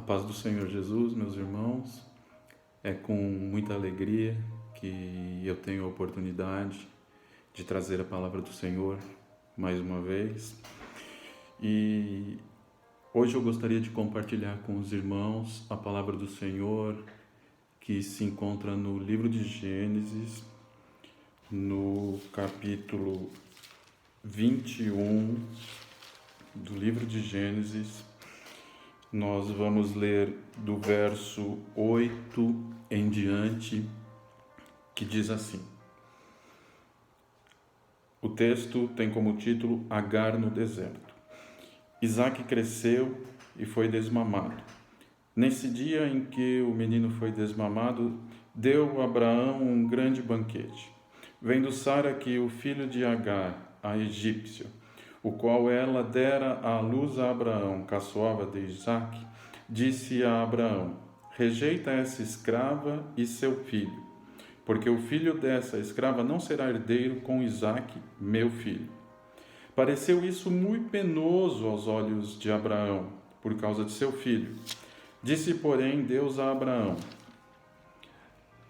paz do Senhor Jesus, meus irmãos, é com muita alegria que eu tenho a oportunidade de trazer a palavra do Senhor mais uma vez. E hoje eu gostaria de compartilhar com os irmãos a palavra do Senhor que se encontra no livro de Gênesis, no capítulo 21 do livro de Gênesis. Nós vamos ler do verso 8 em diante, que diz assim. O texto tem como título Agar no deserto. Isaque cresceu e foi desmamado. Nesse dia em que o menino foi desmamado, deu a Abraão um grande banquete. Vendo Sara que o filho de Agar, a egípcia, o qual ela dera à luz a Abraão, caçoava de Isaque, disse a Abraão: rejeita essa escrava e seu filho, porque o filho dessa escrava não será herdeiro com Isaque, meu filho. Pareceu isso muito penoso aos olhos de Abraão, por causa de seu filho. Disse, porém, Deus a Abraão: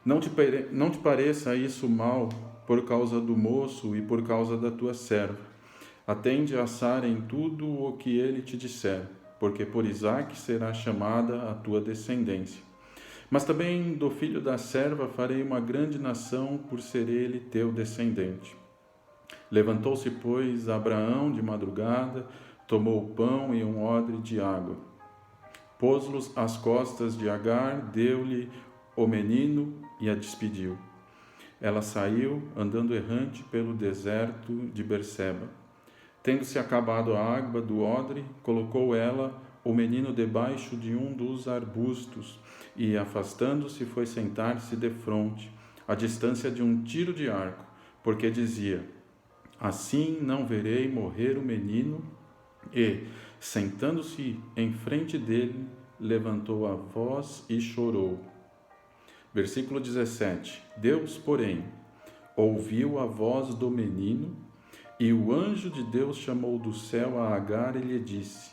não te pareça isso mal por causa do moço e por causa da tua serva. Atende a Sara em tudo o que ele te disser, porque por Isaque será chamada a tua descendência. Mas também do filho da serva farei uma grande nação, por ser ele teu descendente. Levantou-se, pois, Abraão de madrugada, tomou o pão e um odre de água. Pôs-los às costas de Agar, deu-lhe o menino e a despediu. Ela saiu, andando errante pelo deserto de Berseba. Tendo-se acabado a água do odre, colocou ela o menino debaixo de um dos arbustos e, afastando-se, foi sentar-se defronte, à distância de um tiro de arco, porque dizia: assim não verei morrer o menino. E, sentando-se em frente dele, levantou a voz e chorou. Versículo 17. Deus, porém, ouviu a voz do menino, e o anjo de Deus chamou do céu a Agar e lhe disse: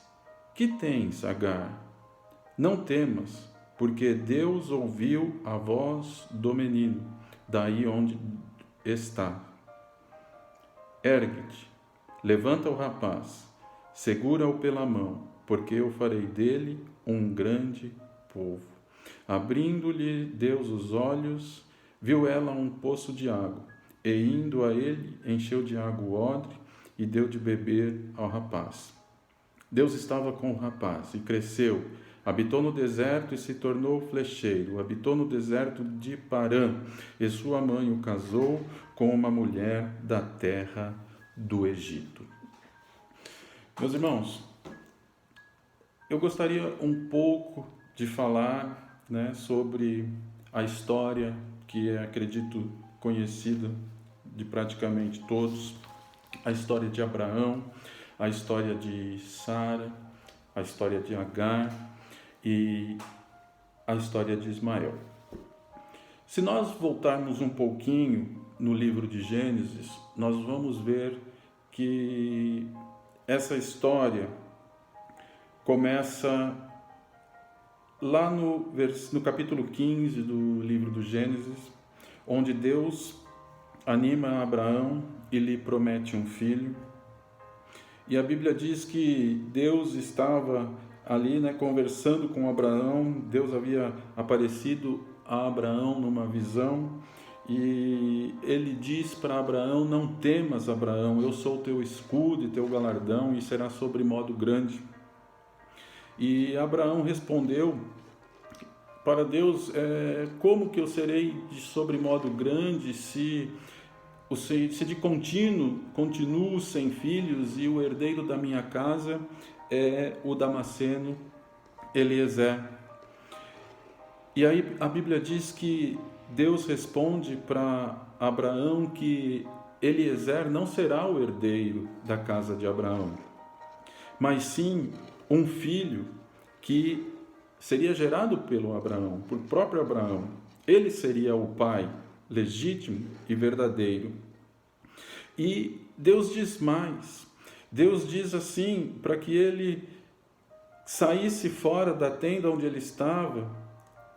que tens, Agar? Não temas, porque Deus ouviu a voz do menino, daí onde está. Ergue-te, levanta o rapaz, segura-o pela mão, porque eu farei dele um grande povo. Abrindo-lhe Deus os olhos, viu ela um poço de água, e indo a ele, encheu de água o odre e deu de beber ao rapaz. Deus estava com o rapaz e cresceu, habitou no deserto e se tornou flecheiro, habitou no deserto de Parã, e sua mãe o casou com uma mulher da terra do Egito. Meus irmãos, eu gostaria um pouco de falar, sobre a história que acredito conhecida de praticamente todos, a história de Abraão, a história de Sara, a história de Agar e a história de Ismael. Se nós voltarmos um pouquinho no livro de Gênesis, nós vamos ver que essa história começa lá no capítulo 15 do livro do Gênesis, onde Deus anima Abraão e lhe promete um filho. E a Bíblia diz que Deus estava ali, conversando com Abraão. Deus havia aparecido a Abraão numa visão e ele diz para Abraão: não temas, Abraão, eu sou teu escudo e teu galardão, e será sobremodo grande. E Abraão respondeu para Deus: como que eu serei de sobremodo grande se de contínuo continuo sem filhos, e o herdeiro da minha casa é o Damasceno Eliezer? E aí a Bíblia diz que Deus responde para Abraão que Eliezer não será o herdeiro da casa de Abraão, mas sim um filho que seria gerado pelo Abraão, por próprio Abraão. Ele seria o pai legítimo e verdadeiro. E Deus diz mais. Deus diz assim, para que ele saísse fora da tenda onde ele estava.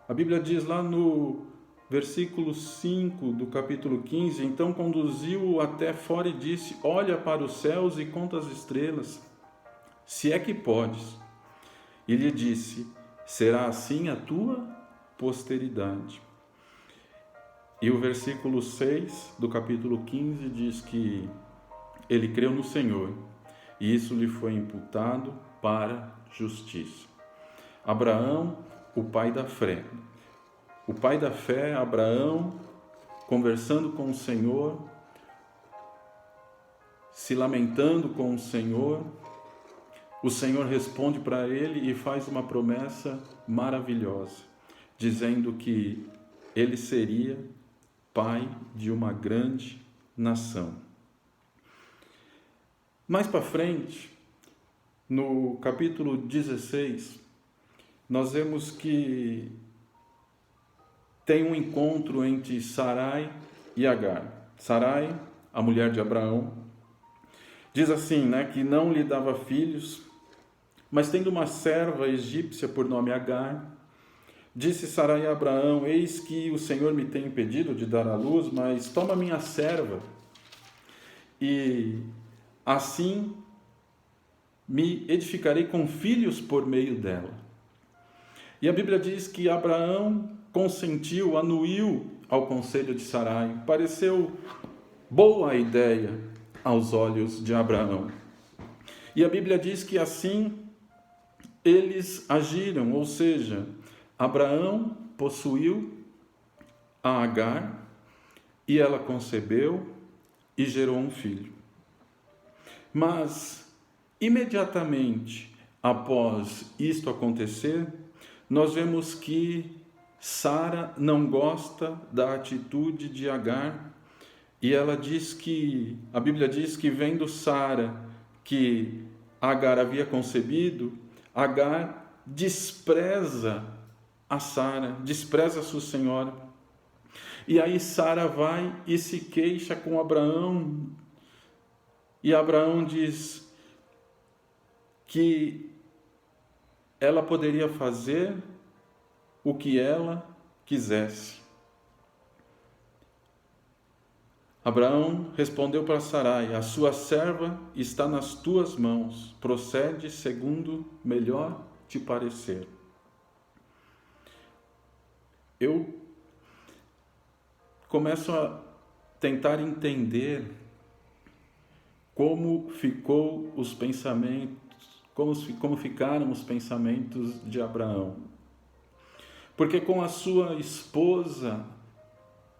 A Bíblia diz lá no versículo 5 do capítulo 15, então conduziu-o até fora e disse: olha para os céus e conta as estrelas, se é que podes. E lhe disse: será assim a tua posteridade. E o versículo 6 do capítulo 15 diz que ele creu no Senhor e isso lhe foi imputado para justiça. Abraão, o pai da fé. O pai da fé, Abraão, conversando com o Senhor, se lamentando com o Senhor responde para ele e faz uma promessa maravilhosa, dizendo que ele seria pai de uma grande nação. Mais para frente, no capítulo 16, nós vemos que tem um encontro entre Sarai e Agar. Sarai, a mulher de Abraão, diz assim, que não lhe dava filhos, mas tendo uma serva egípcia por nome Agar, disse Sarai a Abraão: eis que o Senhor me tem impedido de dar à luz, mas toma minha serva, e assim me edificarei com filhos por meio dela. E a Bíblia diz que Abraão consentiu, anuiu ao conselho de Sarai. Pareceu boa a ideia aos olhos de Abraão. E a Bíblia diz que assim eles agiram, ou seja, Abraão possuiu a Agar e ela concebeu e gerou um filho. Mas, imediatamente após isto acontecer, nós vemos que Sara não gosta da atitude de Agar e ela diz que, a Bíblia diz que vendo Sara que Agar havia concebido, Agar despreza a Sara, despreza a sua senhora. E aí Sara vai e se queixa com Abraão. E Abraão diz que ela poderia fazer o que ela quisesse. Abraão respondeu para Sarai: a sua serva está nas tuas mãos, procede segundo melhor te parecer. Eu começo a tentar entender como ficou os pensamentos, como ficaram os pensamentos de Abraão. Porque com a sua esposa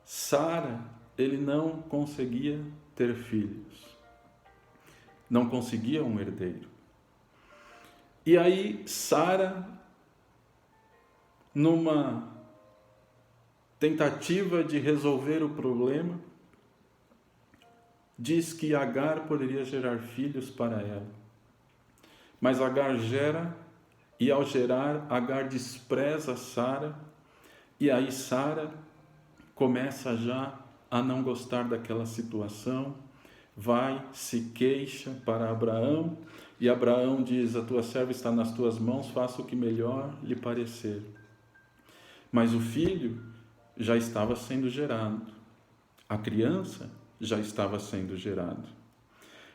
Sara, ele não conseguia ter filhos. Não conseguia um herdeiro. E aí Sara, numa tentativa de resolver o problema, diz que Agar poderia gerar filhos para ela. Mas Agar gera, e ao gerar, Agar despreza Sara, e aí Sara começa já a não gostar daquela situação, vai, se queixa para Abraão, e Abraão diz: a tua serva está nas tuas mãos, faça o que melhor lhe parecer. Mas o filho já estava sendo gerado, a criança já estava sendo gerada.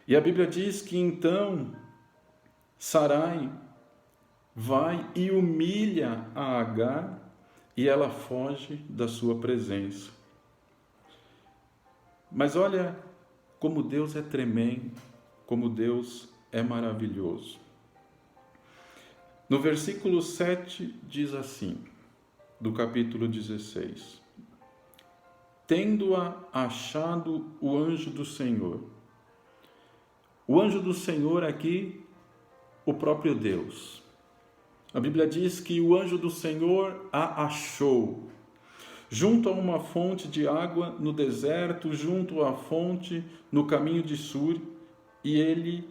E a Bíblia diz que então Sarai vai e humilha a Agar e ela foge da sua presença. Mas olha como Deus é tremendo, como Deus é maravilhoso. No versículo 7 diz assim, do capítulo 16: tendo-a achado o anjo do Senhor. O anjo do Senhor aqui, o próprio Deus. A Bíblia diz que o anjo do Senhor a achou junto a uma fonte de água no deserto, junto à fonte no caminho de Sur, e ele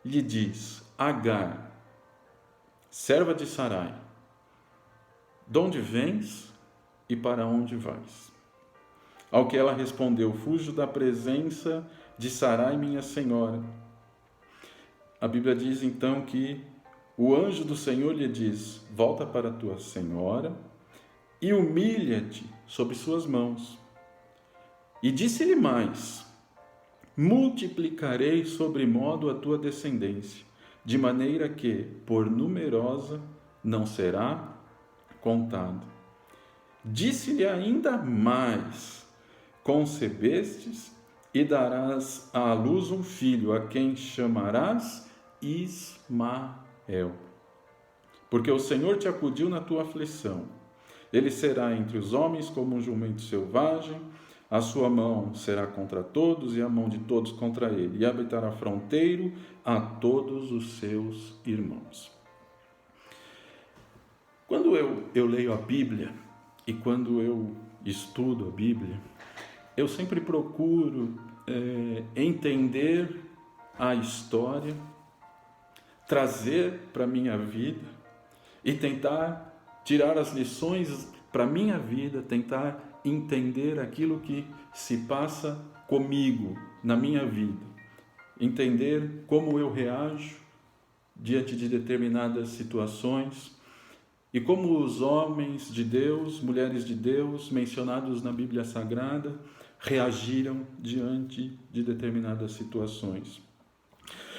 lhe diz: Agar, serva de Sarai, de onde vens e para onde vais? Ao que ela respondeu: fujo da presença de Sarai, minha senhora. A Bíblia diz então que o anjo do Senhor lhe diz: volta para tua senhora e humilha-te sob suas mãos. E disse-lhe mais: multiplicarei sobremodo a tua descendência, de maneira que, por numerosa, não será contada. Disse-lhe ainda mais: concebestes e darás à luz um filho, a quem chamarás Ismael. Porque o Senhor te acudiu na tua aflição. Ele será entre os homens como um jumento selvagem, a sua mão será contra todos e a mão de todos contra ele, e habitará fronteiro a todos os seus irmãos. Quando eu leio a Bíblia e quando eu estudo a Bíblia, eu sempre procuro entender a história, trazer para a minha vida e tentar tirar as lições para a minha vida, tentar entender aquilo que se passa comigo, na minha vida, entender como eu reajo diante de determinadas situações e como os homens de Deus, mulheres de Deus, mencionados na Bíblia Sagrada, reagiram diante de determinadas situações.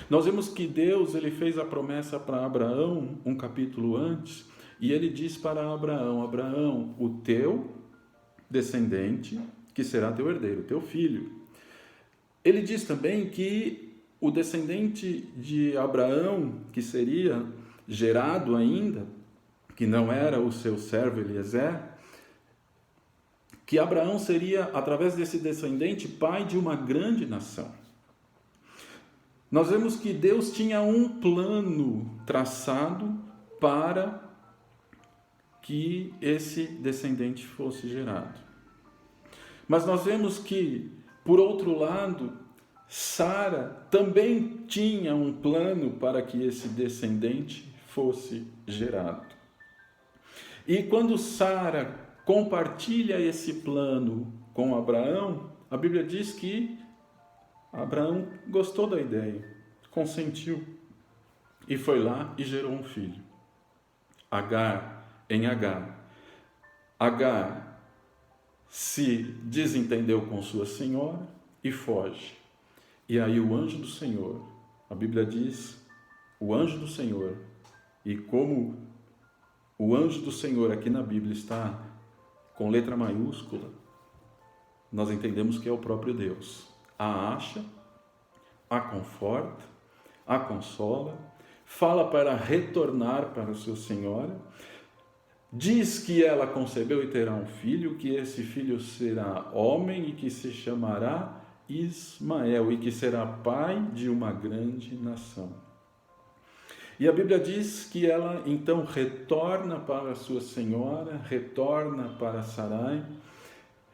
Nós vemos que Deus ele fez a promessa para Abraão um capítulo antes, e ele diz para Abraão: Abraão, o teu descendente, que será teu herdeiro, teu filho. Ele diz também que o descendente de Abraão, que seria gerado ainda, que não era o seu servo Eliezer, que Abraão seria, através desse descendente, pai de uma grande nação. Nós vemos que Deus tinha um plano traçado para que esse descendente fosse gerado. Mas nós vemos que, por outro lado, Sara também tinha um plano para que esse descendente fosse gerado. E quando Sara compartilha esse plano com Abraão, a Bíblia diz que Abraão gostou da ideia, consentiu e foi lá e gerou um filho. Agar. Agar se desentendeu com sua senhora e foge. E aí o anjo do Senhor, a Bíblia diz, o anjo do Senhor, e como o anjo do Senhor aqui na Bíblia está com letra maiúscula, nós entendemos que é o próprio Deus. A acha, a conforta, a consola, fala para retornar para sua senhora, diz que ela concebeu e terá um filho, que esse filho será homem e que se chamará Ismael e que será pai de uma grande nação. E a Bíblia diz que ela então retorna para sua senhora, retorna para Sarai,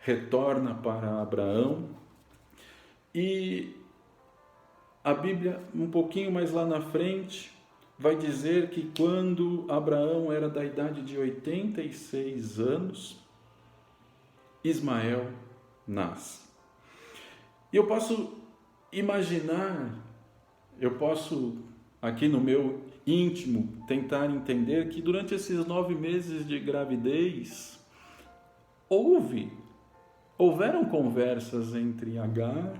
retorna para Abraão. E a Bíblia, um pouquinho mais lá na frente, vai dizer que quando Abraão era da idade de 86 anos, Ismael nasce. E eu posso imaginar, eu posso aqui no meu íntimo tentar entender que durante esses 9 meses de gravidez houveram conversas entre Agar,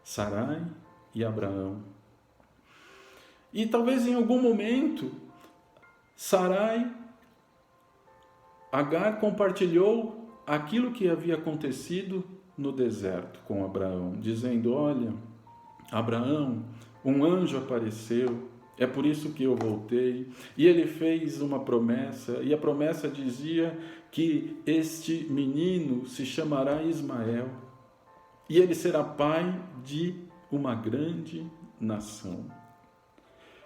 Sarai e Abraão. E talvez em algum momento Agar compartilhou aquilo que havia acontecido no deserto com Abraão, dizendo: olha, Abraão, um anjo apareceu, é por isso que eu voltei, e ele fez uma promessa, e a promessa dizia que este menino se chamará Ismael, e ele será pai de uma grande nação.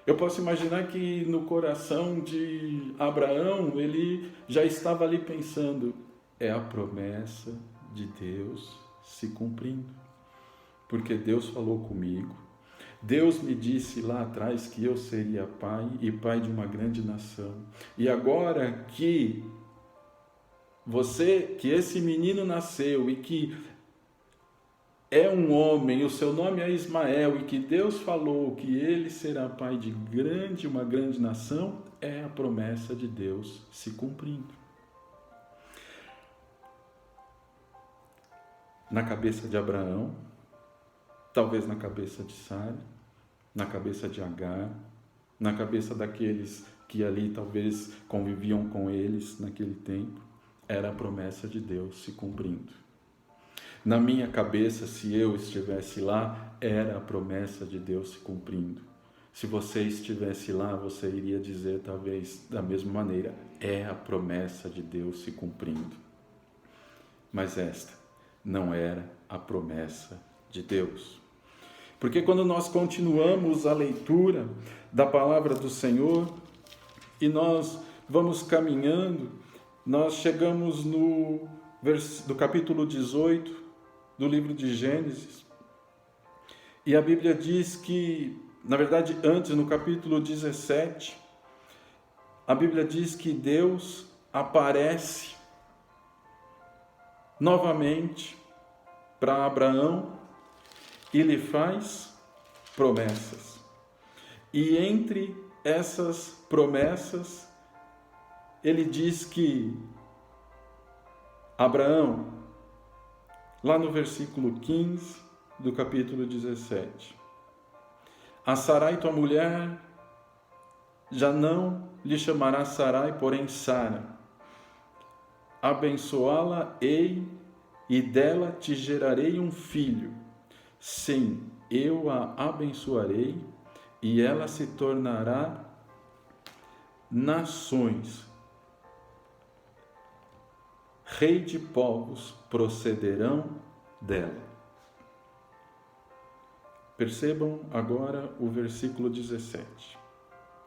Eu posso imaginar que no coração de Abraão, ele já estava ali pensando: é a promessa de Deus se cumprindo, porque Deus falou comigo, Deus me disse lá atrás que eu seria pai e pai de uma grande nação, e agora que esse menino nasceu e que é um homem, o seu nome é Ismael, e que Deus falou que ele será pai de uma grande nação, é a promessa de Deus se cumprindo. Na cabeça de Abraão, talvez na cabeça de Sara, na cabeça de Agar, na cabeça daqueles que ali talvez conviviam com eles naquele tempo, era a promessa de Deus se cumprindo. Na minha cabeça, se eu estivesse lá, era a promessa de Deus se cumprindo. Se você estivesse lá, você iria dizer talvez da mesma maneira, é a promessa de Deus se cumprindo. Mas esta não era a promessa de Deus. Porque quando nós continuamos a leitura da palavra do Senhor e nós vamos caminhando, nós chegamos no capítulo 18 do livro de Gênesis, e a Bíblia diz que, na verdade, antes, no capítulo 17, a Bíblia diz que Deus aparece novamente para Abraão e lhe faz promessas. E entre essas promessas, ele diz que Abraão, lá no versículo 15 do capítulo 17, a Sarai, tua mulher, já não lhe chamará Sarai, porém Sara. Abençoá-la-ei e dela te gerarei um filho. Sim, eu a abençoarei e ela se tornará nações. Rei de povos procederão dela. Percebam agora o versículo 17.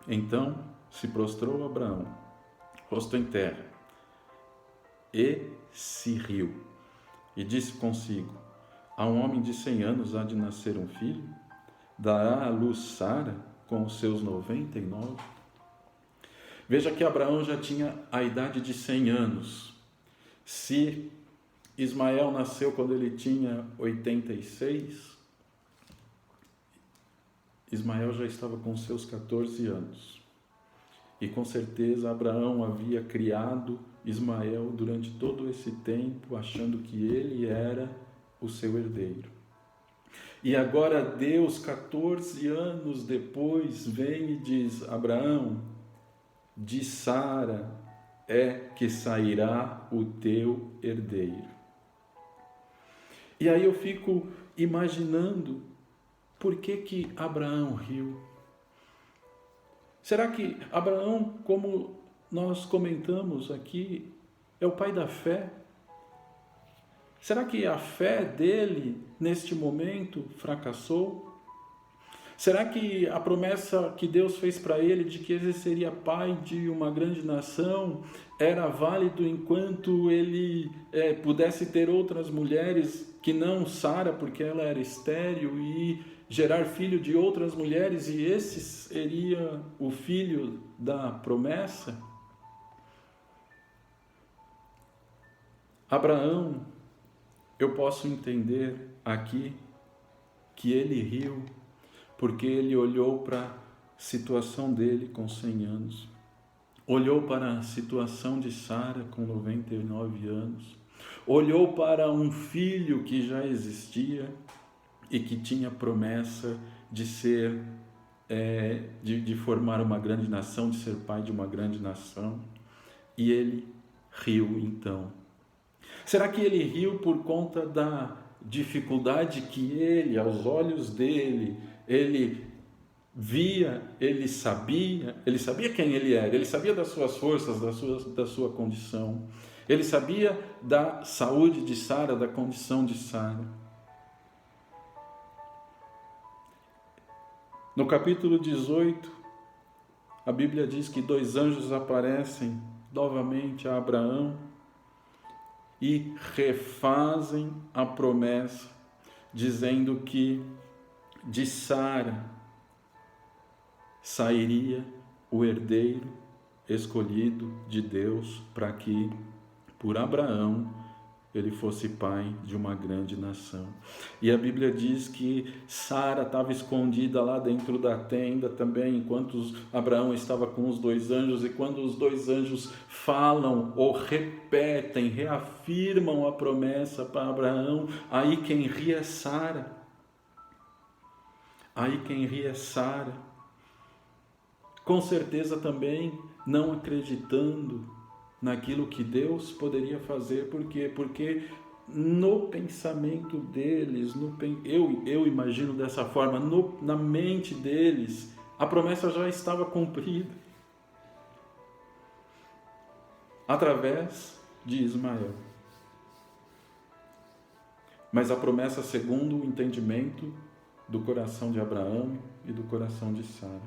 Então se prostrou Abraão, rosto em terra, e se riu, e disse consigo: a um homem de 100 anos há de nascer um filho? Dará à luz Sara com os seus 99? Veja que Abraão já tinha a idade de 100 anos. Se Ismael nasceu quando ele tinha 86, Ismael já estava com seus 14 anos. E com certeza Abraão havia criado Ismael durante todo esse tempo, achando que ele era o seu herdeiro. E agora Deus, 14 anos depois, vem e diz: Abraão, de Sara é que sairá o teu herdeiro. E aí eu fico imaginando por que Abraão riu. Será que Abraão, como nós comentamos aqui, é o pai da fé? Será que a fé dele, neste momento, fracassou? Será que a promessa que Deus fez para ele de que ele seria pai de uma grande nação era válido enquanto ele pudesse ter outras mulheres que não Sara, porque ela era estéril, e gerar filho de outras mulheres, e esse seria o filho da promessa? Abraão, eu posso entender aqui que ele riu porque ele olhou para a situação dele com 100 anos, olhou para a situação de Sara com 99 anos, olhou para um filho que já existia e que tinha promessa de ser, de formar uma grande nação, de ser pai de uma grande nação, e ele riu então. Será que ele riu por conta da dificuldade que ele, aos olhos dele, ele via, ele sabia quem ele era, ele sabia das suas forças, da sua condição, ele sabia da saúde de Sara, da condição de Sara. No capítulo 18, a Bíblia diz que 2 anjos aparecem novamente a Abraão e refazem a promessa, dizendo que de Sara sairia o herdeiro escolhido de Deus para que, por Abraão, ele fosse pai de uma grande nação. E a Bíblia diz que Sara estava escondida lá dentro da tenda também, enquanto Abraão estava com os 2 anjos, e quando os 2 anjos falam ou repetem, reafirmam a promessa para Abraão, aí quem ri é Sara. Aí quem ri é Sara. Com certeza também não acreditando naquilo que Deus poderia fazer. Por quê? Porque no pensamento deles, eu imagino dessa forma, na mente deles, a promessa já estava cumprida através de Ismael. Mas a promessa segundo o entendimento do coração de Abraão e do coração de Sara,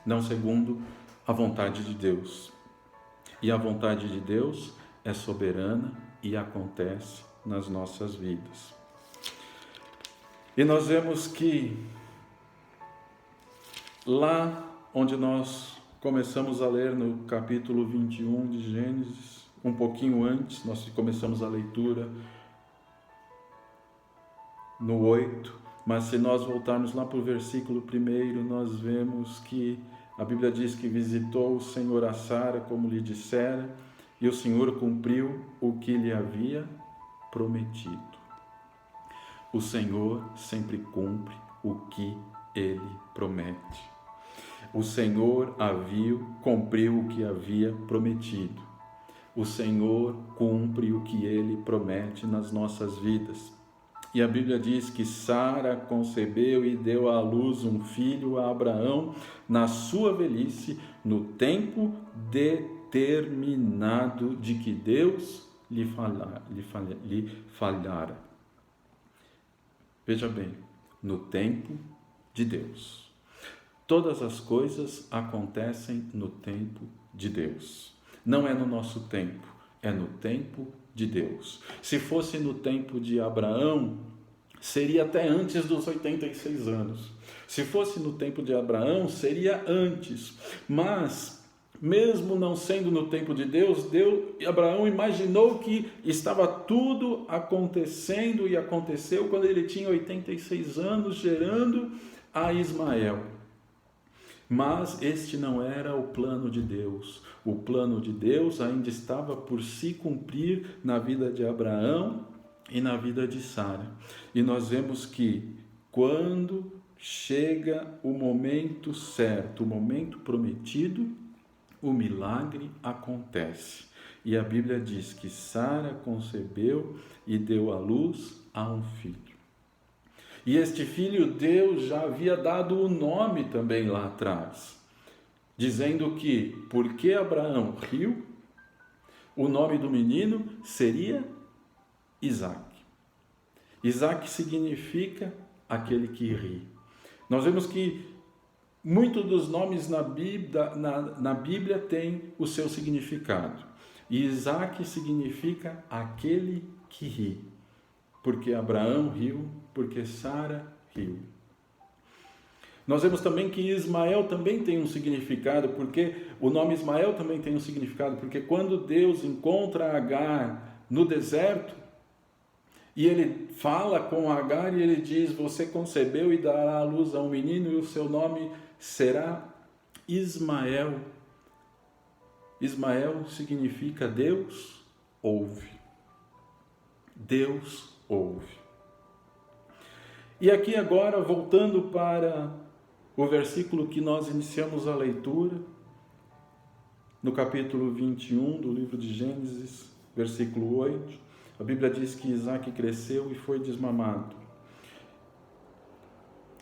não segundo a vontade de Deus. E a vontade de Deus é soberana e acontece nas nossas vidas. E nós vemos que lá onde nós começamos a ler no capítulo 21 de Gênesis, um pouquinho antes, nós começamos a leitura no 8, mas se nós voltarmos lá para o versículo 1, nós vemos que a Bíblia diz que visitou o Senhor a Sara, como lhe dissera, e o Senhor cumpriu o que lhe havia prometido. O Senhor sempre cumpre o que Ele promete. O Senhor cumpriu o que havia prometido. O Senhor cumpre o que Ele promete nas nossas vidas. E a Bíblia diz que Sara concebeu e deu à luz um filho a Abraão na sua velhice, no tempo determinado de que Deus lhe falhara. Veja bem, no tempo de Deus. Todas as coisas acontecem no tempo de Deus. Não é no nosso tempo, é no tempo de Deus. Se fosse no tempo de Abraão, seria até antes dos 86 anos. Se fosse no tempo de Abraão, seria antes. Mas, mesmo não sendo no tempo de Deus, Abraão imaginou que estava tudo acontecendo e aconteceu quando ele tinha 86 anos, gerando a Ismael. Mas este não era o plano de Deus. O plano de Deus ainda estava por se cumprir na vida de Abraão e na vida de Sara. E nós vemos que quando chega o momento certo, o momento prometido, o milagre acontece. E a Bíblia diz que Sara concebeu e deu à luz a um filho. E este filho Deus já havia dado o nome também lá atrás, dizendo que, porque Abraão riu, o nome do menino seria Isaac. Isaac significa aquele que ri. Nós vemos que muitos dos nomes na Bíblia têm o seu significado. E Isaac significa aquele que ri. Porque Abraão riu, porque Sara riu. Nós vemos também que Ismael também tem um significado, porque o nome Ismael também tem um significado, porque quando Deus encontra Agar no deserto, e ele fala com Agar e ele diz: você concebeu e dará à luz a um menino e o seu nome será Ismael. Ismael significa Deus ouve. Deus ouve. E aqui agora, voltando para o versículo que nós iniciamos a leitura, no capítulo 21 do livro de Gênesis, versículo 8, a Bíblia diz que Isaac cresceu e foi desmamado.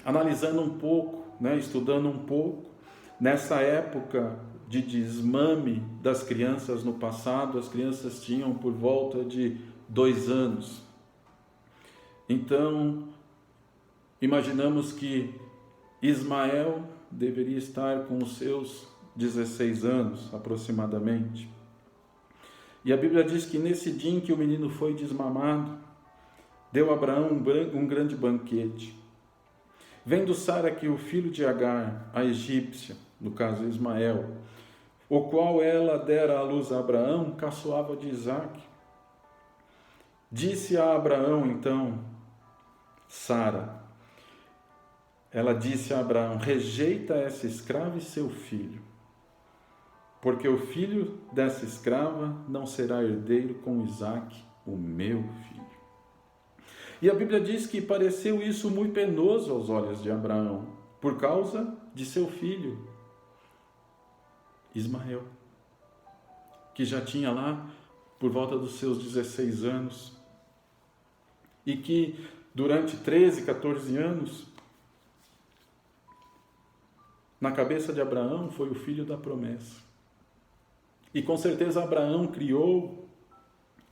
Analisando um pouco, estudando um pouco, nessa época de desmame das crianças no passado, as crianças tinham por volta de 2 anos. Então, imaginamos que Ismael deveria estar com os seus 16 anos, aproximadamente. E a Bíblia diz que nesse dia em que o menino foi desmamado, deu a Abraão um grande banquete. Vendo Sara que o filho de Agar, a egípcia, no caso Ismael, o qual ela dera à luz a Abraão, caçoava de Isaque. Disse a Abraão, então, Sara, ela disse a Abraão: rejeita essa escrava e seu filho, porque o filho dessa escrava não será herdeiro com Isaque, o meu filho. E a Bíblia diz que pareceu isso muito penoso aos olhos de Abraão, por causa de seu filho, Ismael, que já tinha lá por volta dos seus 16 anos, e que durante 13, 14 anos, na cabeça de Abraão foi o filho da promessa. E com certeza Abraão criou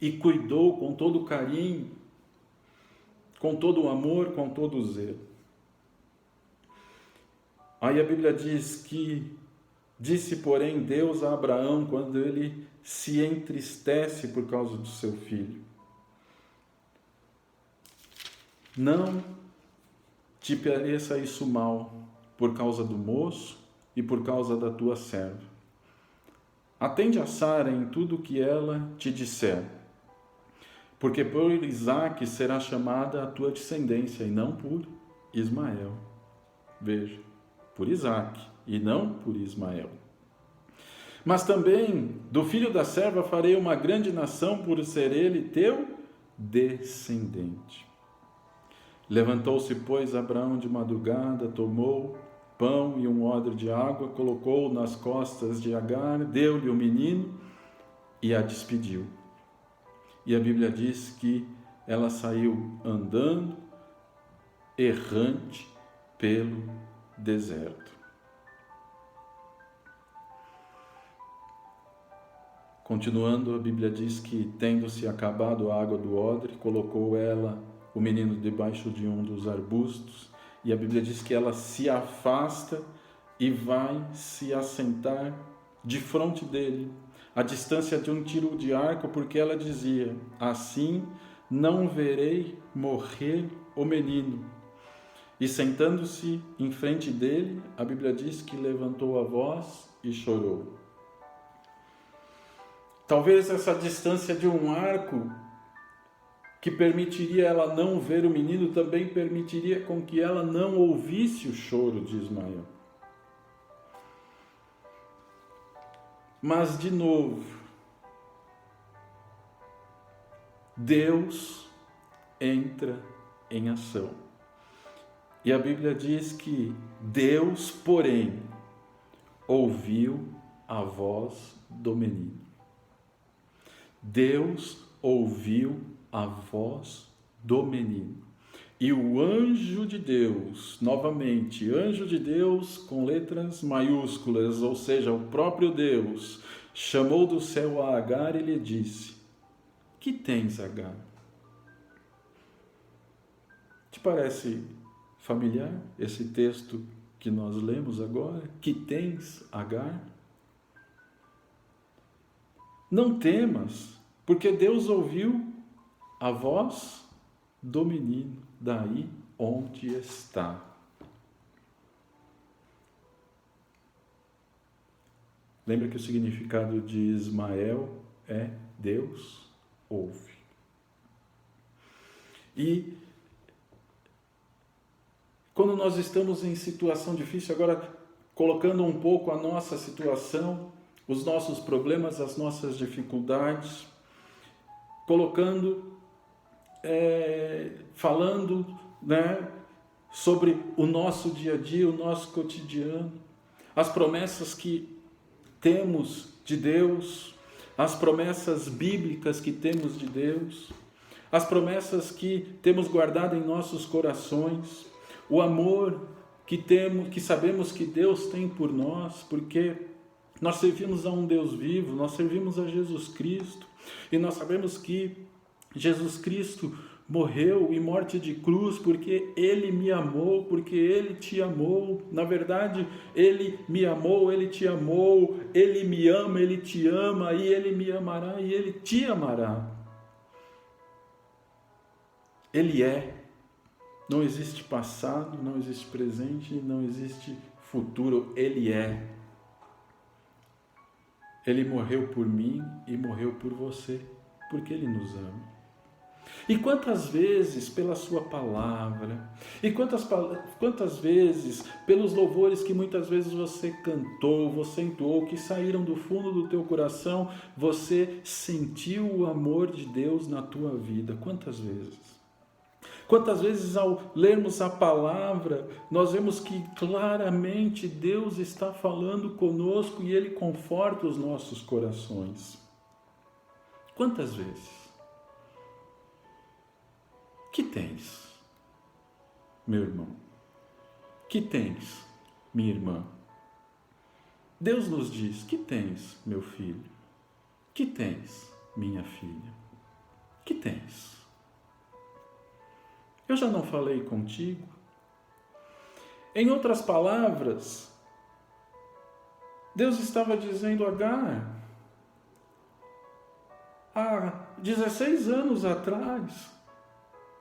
e cuidou com todo carinho, com todo o amor, com todo o zelo. Aí a Bíblia diz que disse, porém, Deus a Abraão quando ele se entristece por causa do seu filho: não te pareça isso mal por causa do moço e por causa da tua serva. Atende a Sara em tudo o que ela te disser, porque por Isaque será chamada a tua descendência, e não por Ismael. Veja, por Isaque, e não por Ismael. Mas também do filho da serva farei uma grande nação, por ser ele teu descendente. Levantou-se, pois, Abraão de madrugada, tomou pão e um odre de água, colocou nas costas de Agar, deu-lhe o menino e a despediu. E a Bíblia diz que ela saiu andando, errante, pelo deserto. Continuando, a Bíblia diz que, tendo-se acabado a água do odre, colocou ela, o menino, debaixo de um dos arbustos, e a Bíblia diz que ela se afasta e vai se assentar de frente dele, a distância de um tiro de arco, porque ela dizia: assim não verei morrer o menino. E sentando-se em frente dele, a Bíblia diz que levantou a voz e chorou. Talvez essa distância de um arco, que permitiria ela não ver o menino, também permitiria com que ela não ouvisse o choro de Ismael. Mas, de novo, Deus entra em ação. E a Bíblia diz que Deus, porém, ouviu a voz do menino. Deus ouviu a voz do menino. E o anjo de Deus, novamente, anjo de Deus com letras maiúsculas, ou seja, o próprio Deus, chamou do céu a Agar e lhe disse: que tens, Agar? Te parece familiar esse texto que nós lemos agora? Que tens, Agar? Não temas, porque Deus ouviu a voz do menino daí onde está. Lembra que o significado de Ismael é Deus ouve. E quando nós estamos em situação difícil, agora colocando um pouco a nossa situação, os nossos problemas, as nossas dificuldades, falando, sobre o nosso dia a dia, o nosso cotidiano, as promessas que temos de Deus, as promessas bíblicas que temos de Deus, as promessas que temos guardado em nossos corações, o amor que sabemos que Deus tem por nós, porque nós servimos a um Deus vivo, nós servimos a Jesus Cristo, e nós sabemos que Jesus Cristo morreu em morte de cruz porque Ele me amou, porque Ele te amou. Na verdade, Ele me amou, Ele te amou, Ele me ama, Ele te ama, e Ele me amará, e Ele te amará. Ele é. Não existe passado, não existe presente, não existe futuro. Ele é. Ele morreu por mim e morreu por você, porque Ele nos ama. E quantas vezes pela sua palavra, e quantas vezes pelos louvores que muitas vezes você cantou, você entoou, que saíram do fundo do teu coração, você sentiu o amor de Deus na tua vida. Quantas vezes? Quantas vezes ao lermos a palavra, nós vemos que claramente Deus está falando conosco e Ele conforta os nossos corações. Quantas vezes? Que tens, meu irmão? Que tens, minha irmã? Deus nos diz: que tens, meu filho? Que tens, minha filha? Que tens? Eu já não falei contigo? Em outras palavras, Deus estava dizendo a Agar, há 16 anos atrás,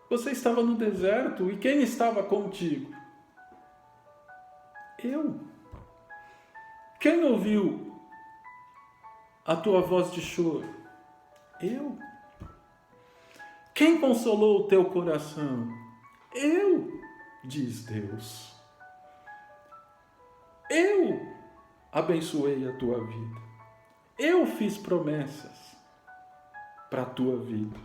você estava no deserto e quem estava contigo? Eu. Quem ouviu a tua voz de choro? Eu. Quem consolou o teu coração? Eu, diz Deus. Eu abençoei a tua vida. Eu fiz promessas para a tua vida.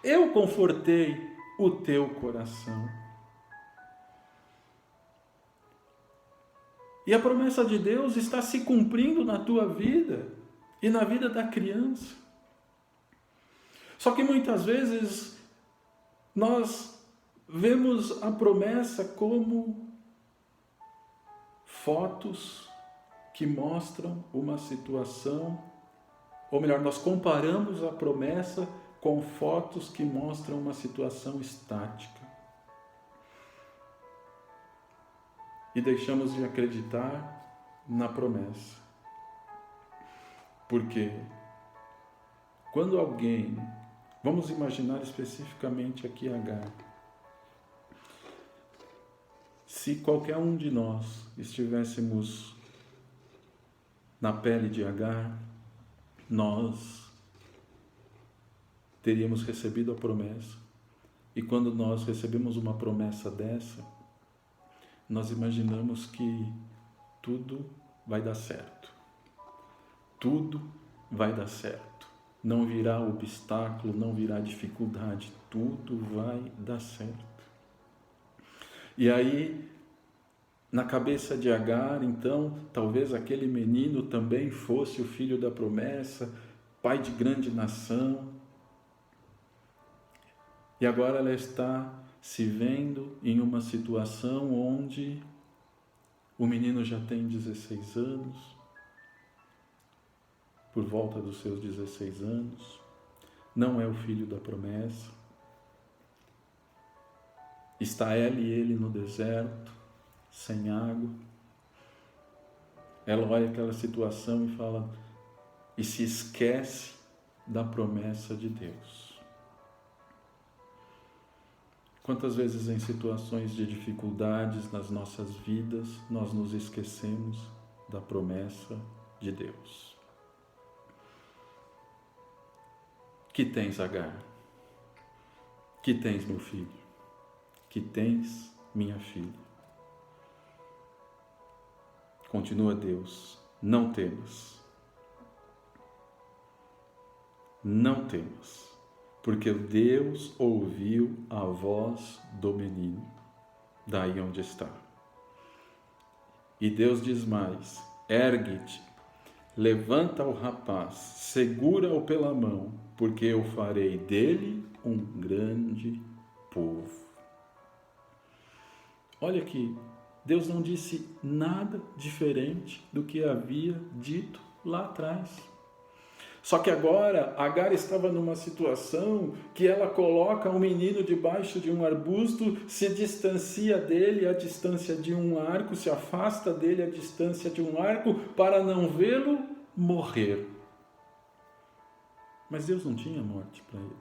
Eu confortei o teu coração. E a promessa de Deus está se cumprindo na tua vida e na vida da criança. Só que muitas vezes nós vemos a promessa como fotos que mostram uma situação, ou melhor, nós comparamos a promessa com fotos que mostram uma situação estática. E deixamos de acreditar na promessa. Porque quando alguém, vamos imaginar especificamente aqui Agar, se qualquer um de nós estivéssemos na pele de Agar, nós teríamos recebido a promessa. E quando nós recebemos uma promessa dessa, nós imaginamos que tudo vai dar certo. Tudo vai dar certo. Não virá obstáculo, não virá dificuldade. Tudo vai dar certo. E aí, na cabeça de Agar, então, talvez aquele menino também fosse o filho da promessa, pai de grande nação. E agora ela está se vendo em uma situação onde o menino já tem 16 anos, por volta dos seus 16 anos, não é o filho da promessa. Está ela e ele no deserto, sem água. Ela olha aquela situação e fala, e se esquece da promessa de Deus. Quantas vezes em situações de dificuldades nas nossas vidas, nós nos esquecemos da promessa de Deus. Que tens, Agar? Que tens, meu filho? Que tens, minha filha? Continua Deus, não temas. Não temas, porque Deus ouviu a voz do menino, daí onde está. E Deus diz mais, ergue-te, levanta o rapaz, segura-o pela mão, porque eu farei dele um grande povo. Olha aqui, Deus não disse nada diferente do que havia dito lá atrás. Só que agora Agar estava numa situação que ela coloca o menino debaixo de um arbusto, se distancia dele a distância de um arco, se afasta dele a distância de um arco para não vê-lo morrer. Mas Deus não tinha morte para ele.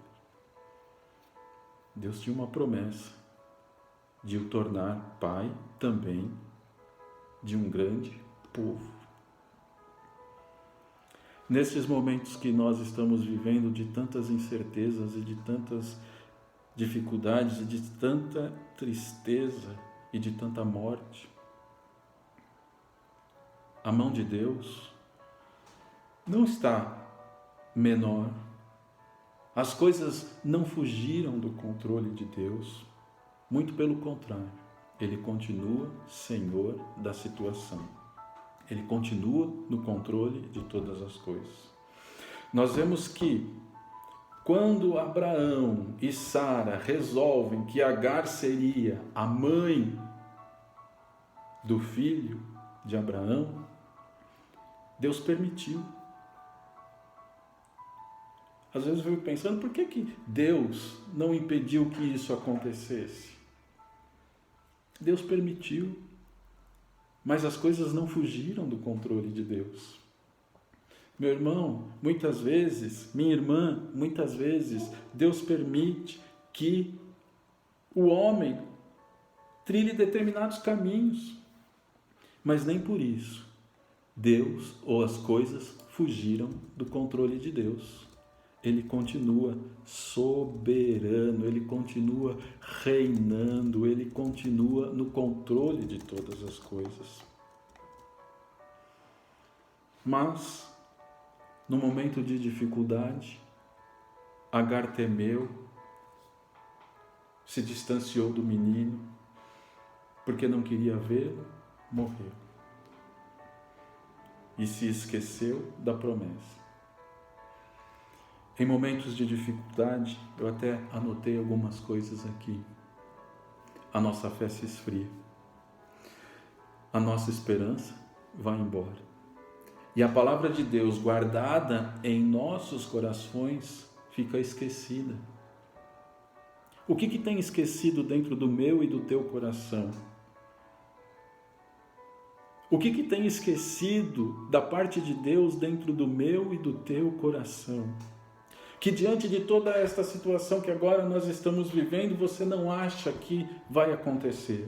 Deus tinha uma promessa de o tornar pai também de um grande povo. nesses momentos que nós estamos vivendo de tantas incertezas e de tantas dificuldades e de tanta tristeza e de tanta morte, a mão de Deus não está menor. As coisas não fugiram do controle de Deus, muito pelo contrário, Ele continua Senhor da situação. Ele continua no controle de todas as coisas. Nós vemos que quando Abraão e Sara resolvem que Agar seria a mãe do filho de Abraão, Deus permitiu. Às vezes eu fico pensando, por que Deus não impediu que isso acontecesse? Deus permitiu, mas as coisas não fugiram do controle de Deus. Meu irmão, muitas vezes, minha irmã, muitas vezes, Deus permite que o homem trilhe determinados caminhos, mas nem por isso Deus ou as coisas fugiram do controle de Deus. Ele continua soberano, Ele continua reinando, Ele continua no controle de todas as coisas. Mas, no momento de dificuldade, Agar temeu, se distanciou do menino, porque não queria vê-lo, morreu. E se esqueceu da promessa. Em momentos de dificuldade, eu até anotei algumas coisas aqui. A nossa fé se esfria. A nossa esperança vai embora. E a palavra de Deus guardada em nossos corações fica esquecida. O que tem esquecido dentro do meu e do teu coração? O que tem esquecido da parte de Deus dentro do meu e do teu coração? Que diante de toda esta situação que agora nós estamos vivendo, você não acha que vai acontecer?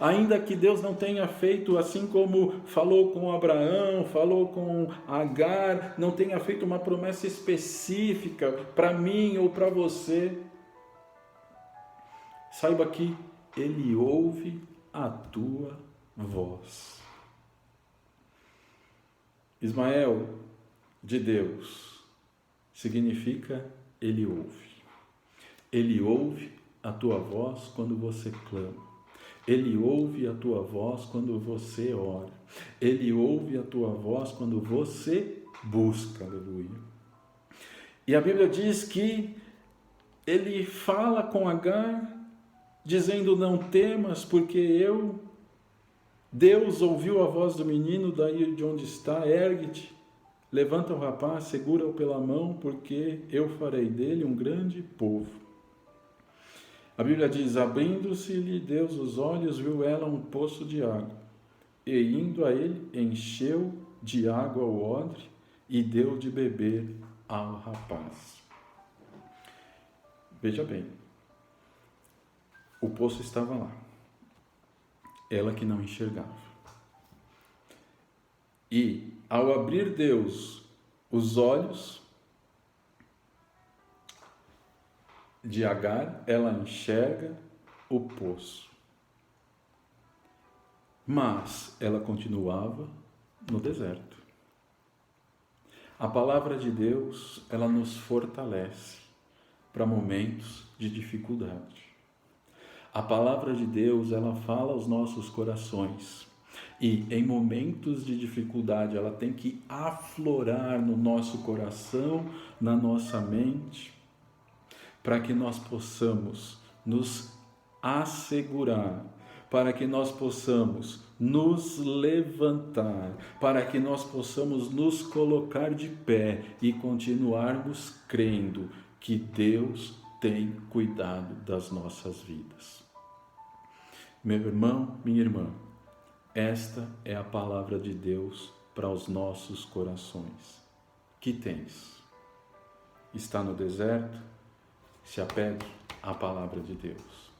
Ainda que Deus não tenha feito assim como falou com Abraão, falou com Agar, não tenha feito uma promessa específica para mim ou para você, saiba que Ele ouve a tua voz. Ismael, de Deus, significa Ele ouve. Ele ouve a tua voz quando você clama. Ele ouve a tua voz quando você ora. Ele ouve a tua voz quando você busca. Aleluia. E a Bíblia diz que Ele fala com Agar, dizendo, não temas, porque Deus ouviu a voz do menino daí de onde está, ergue-te. Levanta o rapaz, segura-o pela mão, porque eu farei dele um grande povo. A Bíblia diz, abrindo-se-lhe Deus os olhos, viu ela um poço de água. E indo a ele, encheu de água o odre e deu de beber ao rapaz. Veja bem, o poço estava lá. Ela que não enxergava. E, ao abrir Deus os olhos de Agar, ela enxerga o poço. Mas ela continuava no deserto. A palavra de Deus, ela nos fortalece para momentos de dificuldade. A palavra de Deus, ela fala aos nossos corações. E em momentos de dificuldade, ela tem que aflorar no nosso coração, na nossa mente, para que nós possamos nos assegurar, para que nós possamos nos levantar, para que nós possamos nos colocar de pé e continuarmos crendo que Deus tem cuidado das nossas vidas. Meu irmão, minha irmã, esta é a palavra de Deus para os nossos corações. Que tens? Está no deserto? Se apegue à palavra de Deus.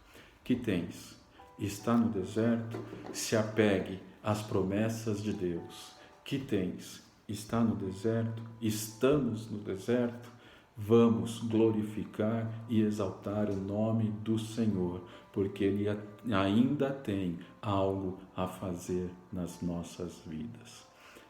Que tens? Está no deserto? Se apegue às promessas de Deus. que tens está no deserto, estamos no deserto, vamos glorificar e exaltar o nome do Senhor, porque Ele ainda tem algo a fazer nas nossas vidas.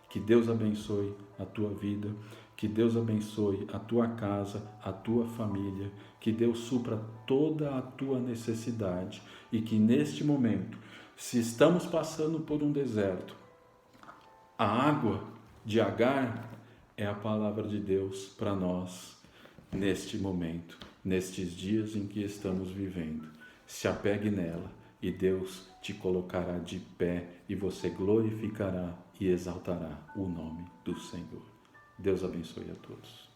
Que Deus abençoe a tua vida, que Deus abençoe a tua casa, a tua família, que Deus supra toda a tua necessidade e que neste momento, se estamos passando por um deserto, a água de Agar é a palavra de Deus para nós neste momento, nestes dias em que estamos vivendo. Se apegue nela e Deus te colocará de pé e você glorificará e exaltará o nome do Senhor. Deus abençoe a todos.